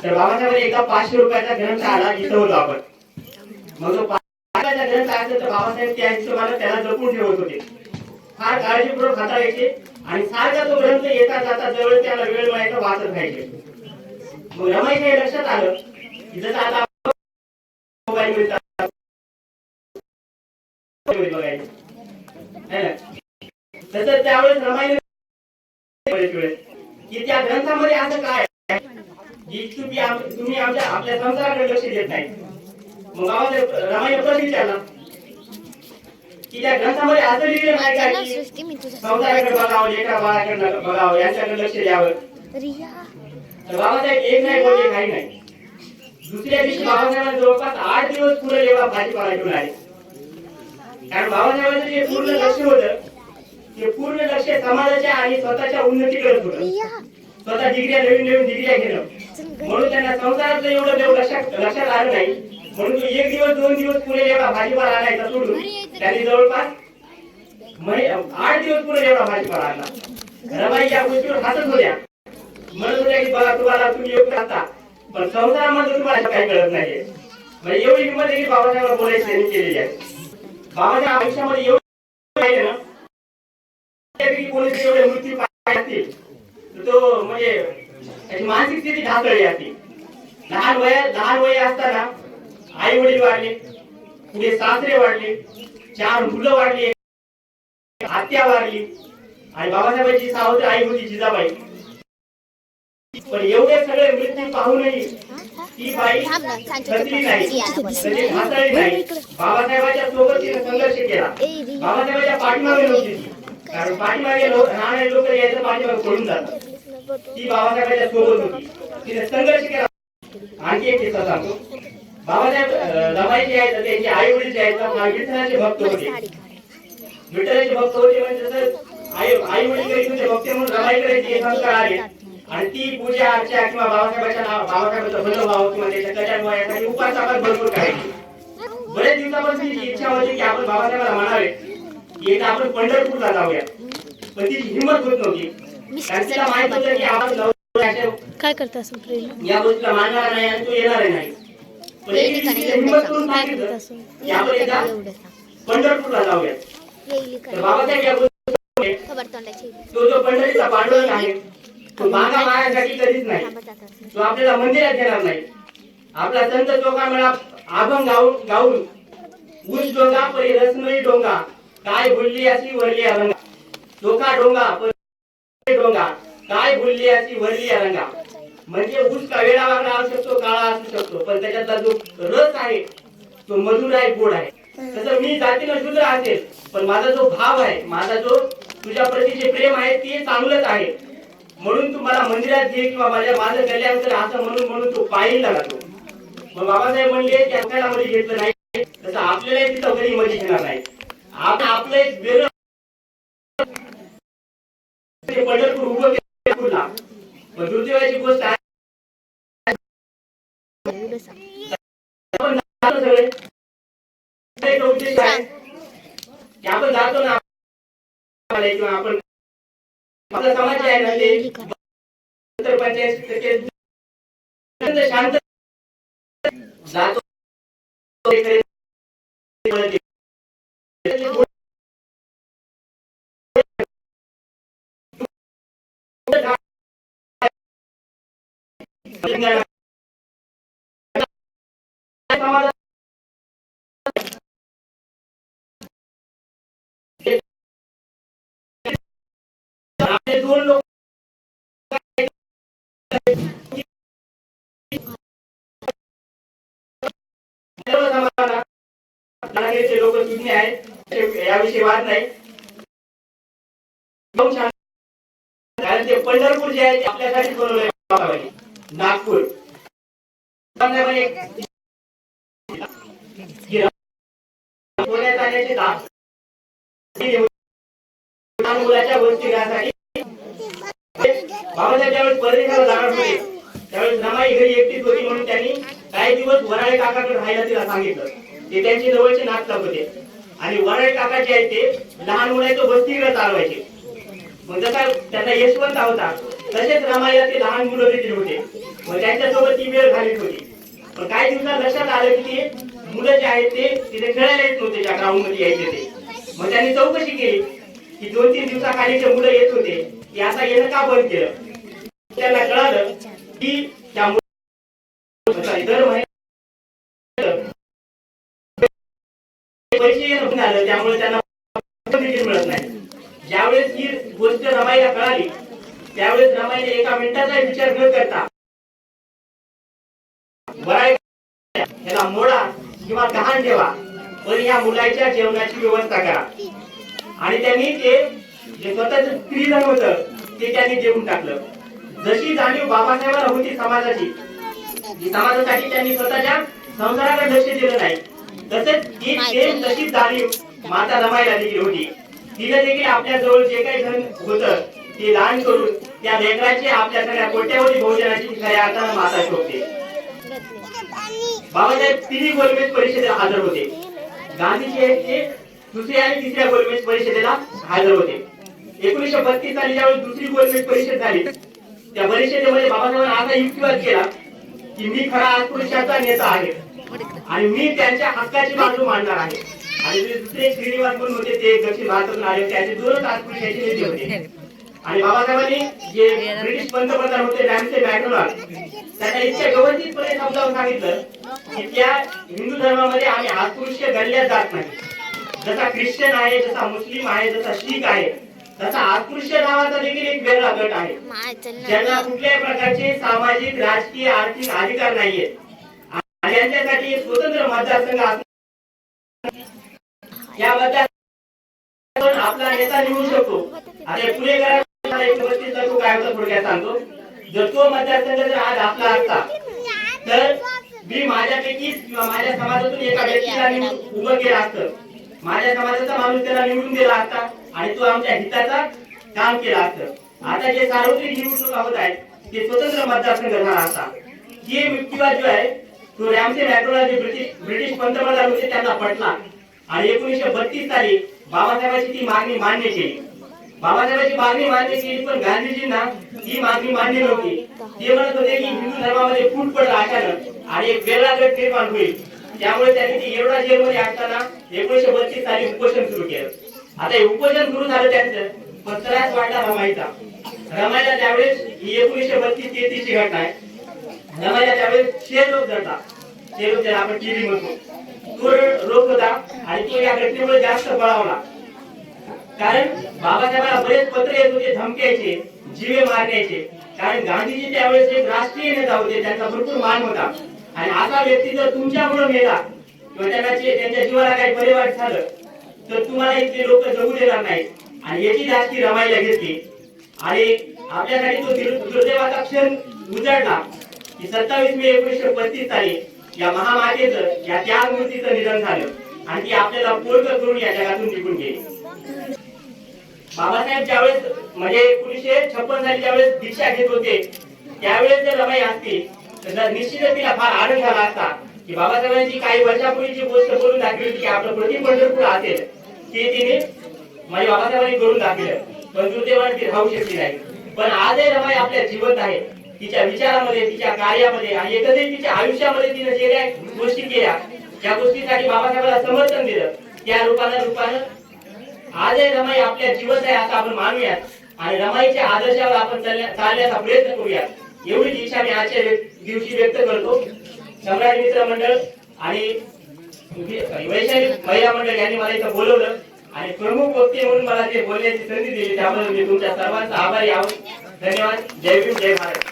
तर बाबासाहेबांनी एकदा 500 रुपयाचा ग्रंथ आला, इथं होतो आपण. मग तो 500 रुपयाचा ग्रंथ आला तर बाबासाहेब त्या हिशोबाने त्याला जपून ठेवत होते. फार काळजीपूर्वक हाताळायचे आणि सारखा तो ग्रंथ येता जाता जवळ त्याला वेळ मिळायचा वाचत राहायचे. मग रमाईच्या हे लक्षात आलं की जसं आता मोबाईल मिळतात बघायचे, तसं त्यावेळेस रमाईने की त्या ग्रंथामध्ये असं काय जी तुम्ही आपल्या संसाराकडे लक्ष देत नाही. मग बाबासाहेब रमाईने प्रश्न विचारला की त्या ग्रंथामध्ये असं लिहिलं नाही का की संसाराकडे बघावं, लेकरा बाळाकडे बघावं, यांच्याकडे लक्ष द्यावं. तर बाबासाहेब एक नाही बोलले, काही नाही. दुसऱ्या दिवशी बाबासाहेबांना जवळपास 8 दिवस पुढे एवढा भाजीपाला घेऊन आले. कारण बाबासाहेबांचं जे पूर्ण लक्ष होतं ते पूर्ण लक्ष समाजाच्या आणि स्वतःच्या उन्नतीकडे होतं. स्वतः डिग्र्या, नवीन नवीन डिग्र्या घेणं, म्हणून त्यांना संसारातलं एवढं लक्षात आलं नाही. म्हणून तो 1 दिवस 2 दिवस पुढे एवढा भाजीपाला आणायचा सोडून त्यांनी जवळपास 8 दिवस पुढे एवढा भाजीपाला आणला. रमाई या गोष्टीवर हसत होत्या, म्हणत होत्या की बघा तुम्ही योग्य राहता, पण संसारामध्ये तुम्हाला काही कळत नाहीये. म्हणजे एवढी हिंमत आहे की बाबासाहेबांना बोलायची त्यांनी केलेली आहे. बाबाच्या आयुष्यामध्ये एवढं आहे ना, कोणी एवढे मृत्यू पाहिले असतील तर तो म्हणजे त्याची मानसिक स्थिती ढासळली असती. लहान वय असताना आई वडील वाढले, पुढे सासरे वाढले, 4 मुलं वाढली, आत्या वाढली आणि बाबासाहेबांची सावत्र आई होती जिजाबाई. पण एवढे सगळे मृत्यू पाहूनही ती बाई खचली नाही, म्हणजे ढासळली नाही. बाबासाहेबांच्या सोबत तिने संघर्ष केला. बाबासाहेबांच्या पाठीमागे नव्हती ती, कारण पाठीमागे राहणारे लोक यायचं पाठीमागे पडून जातात. ती बाबासाहेबांच्या सोबत होती, तिने संघर्ष केला. आणखी एक किस्सा सांगतो. बाबासाहेब रमाई जे आहेत त्यांचे आई वडील जे आहेत विठ्ठलाचे भक्त होते. विठ्ठलाचे भक्त होते म्हणजे जसं आई वडील करीत होते भक्ती म्हणून रमाईकडे ते संस्कार आले आणि ती पूजा अर्चा किंवा बाबासाहेबांचा भजनभाव किंवा त्याच्या कल्याण यासाठी उपास आपण भरपूर करायची. बरेच दिवसापासून तिची इच्छा होती की आपण बाबासाहेबांना म्हणावे की एकदा आपण पंढरपूरला जाऊया, पण तिची हिंमत होत नव्हती. कारण तिला माहित होतं की आपण काय करता असं प्रेम या गोष्टीला मानणार नाही आणि तो येणार नाही. पण हिंमत करून सांगितलं की आपण एकदा पंढरपूरला जाऊया. तर बाबासाहेब या गोष्टी तो जो पंढरीचा पांडुरंग आहे तो मागा मागासाठी कधीच नाही, तो आपल्याला मंदिरात येणार नाही. आपला संत चोखा मेळा अभंग गाऊन ऊस डोंगा परी रसमई डोंगा काय भुलली अशी वरली रंगा. चोखा डोंगा काय भुलली अशी वरली रंगा. म्हणजे ऊस का वेळा वागला असू शकतो, काळा असू शकतो, पण त्याच्यातला जो रस आहे तो मधुर आहे, गोड आहे. तसं मी जातीनं शूद्र असेल, पण माझा जो भाव आहे, माझा जो तुझ्या प्रती जे प्रेम आहे ते चांगलंच आहे. म्हणून तू मला मंदिरात घे किंवा माझं कल्याण कर असं म्हणून तो पायीला लागतो. मग बाबासाहेब म्हणले की आपल्याला मध्ये घेतलं नाही, तसं आपल्याला तिथं कधी मध्ये घेणार नाही. आपलं एक वेगळं पंढरपूर उभं केलं. पण दुर्दैवाची गोष्ट आहे आपण जातो ना किंवा आपण आपला समाज आहे ना ते 85% शांत जातो. आपले 2 लोक लोक सुज्ञ आहेत, याविषयी वाद नाही. कारण ते पंढरपूर जे आहे ते आपल्यासाठी बनवलंय. नागपूर मुलाच्या गोष्टी घ्यासाठी बाबासाहेब ज्यावेळेस परदेशाला जाणार होते त्यावेळेस रमाई घरी एकटीच होती, म्हणून त्यांनी काही दिवस वराळे काकाकडे राहायला तिला सांगितलं. ते त्यांचे जवळचे नातलग होते आणि वराळे काका जे आहेत ते लहान मुलाचं वसतिगृह चालवायचे. मग जसा त्यांना यशवंत होता तसेच रमाईला ते लहान मुलं देखील होते. व त्यांच्यासोबत ती वेळ घालत होती. पण काही दिवसात लक्षात आलं की ते मुलं जे आहेत ते तिथे खेळायला येत नव्हते, त्या ग्राउंड मध्ये यायचे ते. मग त्यांनी चौकशी केली की 2-3 दिवसाखाली जे मुलं येत होते ते आता येणं का बंद केलं. त्यांना कळालं की त्या दर महिन्यात पैसे येणं झालं, त्यामुळे त्यांना मिळत नाही. ज्यावेळेस ही गोष्ट रमाईला कळाली त्यावेळेस रमाईने एका मिनिटाचा विचार न करता याला मोडा किंवा गहाण ठेवा, पण या मुलाच्या जेवणाची व्यवस्था करा. आणि त्यांनी ते जे स्वतःच स्त्रीधन होतं ते त्यांनी देऊन टाकलं. जशी जाणीव बाबासाहेबांना होती समाजाची, समाजासाठी त्यांनी स्वतःच्या संसाराकडे लक्ष दिलं नाही, तसेच ही सेम तशीच जाणीव माता रमाईला देखील होती. तिने देखील आपल्या जवळ जे काही धन होतं ते दान करून त्या लेकराची आपल्या सगळ्या कोट्यावधी भोजनाची खऱ्या अर्थानं माता शोधते. बाबासाहेब तिन्ही गोलमेज परिषदेला हजर होते. गांधीजी हे दुसऱ्या आणि तिसऱ्या गोलमेज परिषदेला हजर होते. 1932 साली ज्यावेळी दुसरी गोलमेज परिषद झाली त्या परिषदेमध्ये बाबासाहेबांनी असा युक्तिवाद केला की मी खरा अस्पृश्याचा नेता आहे आणि मी त्यांच्या हक्काची बाजू मांडणार आहे. आणि दुसरे श्रीनिवास म्हणून होते, ते दक्षिण भारतातून आले, त्याचे 2 अस्पृश्याचे नेते होते. आणि बाबासाहेबांनी जे ब्रिटिश पंतप्रधान होते रॅमसे मॅकडोनाल्ड त्यांना इतक्या व्यवस्थितपणे समजावून सांगितलं की त्या हिंदू धर्मामध्ये आम्ही अस्पृश्य गणल्या जात नाही. जसा ख्रिश्चन आहे, जसा मुस्लिम आहे, जसा शीख आहे, तसा अस्पृश्य नावाचा देखील एक वेगळा गट आहे ज्यांना कुठल्याही प्रकारचे सामाजिक, राजकीय, आर्थिक अधिकार नाहीये आणि त्यांच्यासाठी स्वतंत्र मतदारसंघ या मतदार आपला नेता निवडू शकतो. आता पुढे काय होतं थोडक्यात सांगतो. जर तो मतदारसंघ जर आज आपला असता तर मी माझ्यापैकी किंवा माझ्या समाजातून एका व्यक्तीला उभं केलं असतं, माझ्या समाजाचा माणूस त्याला निवडून दिला असता आणि तो आमच्या हिताचा काम केलं असतं. आता जे सार्वत्रिक निवडणुका होत आहेत ते स्वतंत्र मतदारसंघ झाला असता. हे युक्तिवाद जो आहे तो रॅमसे मॅकडोनाल्ड जे ब्रिटिश पंतप्रधान होते त्यांना पटला आणि 1932 साली बाबासाहेबांची ती मागणी मान्य केली. बाबासाहेबांची मागणी मान्य केली, पण गांधीजींना ही मागणी मान्य नव्हती. ते म्हणत होते की हिंदू धर्मामध्ये फूट पडला अचानक आणि एक वेगळा गट निर्माण होईल, त्यामुळे त्यांनी ती एवढा जेलमध्ये असताना 1932 साली उपोषण सुरू केलं. आता हे उपोषण सुरू झालं त्यांचं, पण त्रास वाढला रमाईचा. रमाईला त्यावेळेस ही 1932-33 ची घटना आहे. रमाईला त्यावेळेस क्षयरोग झाला. क्षयरोग ज्याला आपण टीबी म्हणतो तो रोग होता आणि तो या घटनेमुळे जास्त बळावला. कारण बाबासाहेबांना बरेच पत्र येत होते धमक्याचे, जीवे मारण्याचे. कारण गांधीजी त्यावेळेस एक राष्ट्रीय नेता होते, त्यांचा भरपूर मान होता आणि असा व्यक्ती जर तुमच्यामुळे मेला किंवा त्यांच्या जीवाला काही परिवार झालं तर तुम्हाला इथले लोक जगू देणार नाहीत. आणि याची जास्ती रमाईला घेतली आणि आपल्यासाठी तो दुर्दैवाचा क्षण उजळला की 27 मे 1935 साली या महामातेचं, या त्यागमूर्तीचं निधन झालं आणि ती आपल्याला पोरगं करून या जगातून निघून गेली. बाबासाहेब ज्यावेळेस म्हणजे 1956 साली ज्यावेळेस दीक्षा घेत होते त्यावेळेस जर रमाई असती तर निश्चितच तिला फार आनंद झाला असता की बाबासाहेबांची काही वर्षापूर्वी जी गोष्ट बोलून दाखवली होती की आपलं प्रति पंढरपूर असेल ते तिने म्हणजे बाबासाहेबांनी करून दाखवलं, पण दुर्दैवाने ती राहू शकली नाही. पण आजही रमाई आपल्या जिवंत आहे. तिच्या विचारामध्ये, तिच्या कार्यामध्ये आणि एकंदरीत तिच्या आयुष्यामध्ये तिने जे काही गोष्टी केल्या त्या गोष्टीसाठी बाबासाहेबांना समर्थन दिलं, त्या रूपानं आजही रमाई आपल्या जिवंत आहे असं आपण मानूयात आणि रमाईच्या आदर्शावर आपण चालण्याचा प्रयत्न करूयात. एवढीच इच्छा मी आजच्या दिवशी व्यक्त करतो. सम्राट मित्र मंडळ आणि वैशाली महिला मंडळ यांनी मला इथं बोलवलं आणि प्रमुख वक्ते म्हणून मला ते बोलण्याची संधी दिली, त्यामुळे मी तुमच्या सर्वांचा आभारी आहोत. धन्यवाद. जय भीम, जय भारत.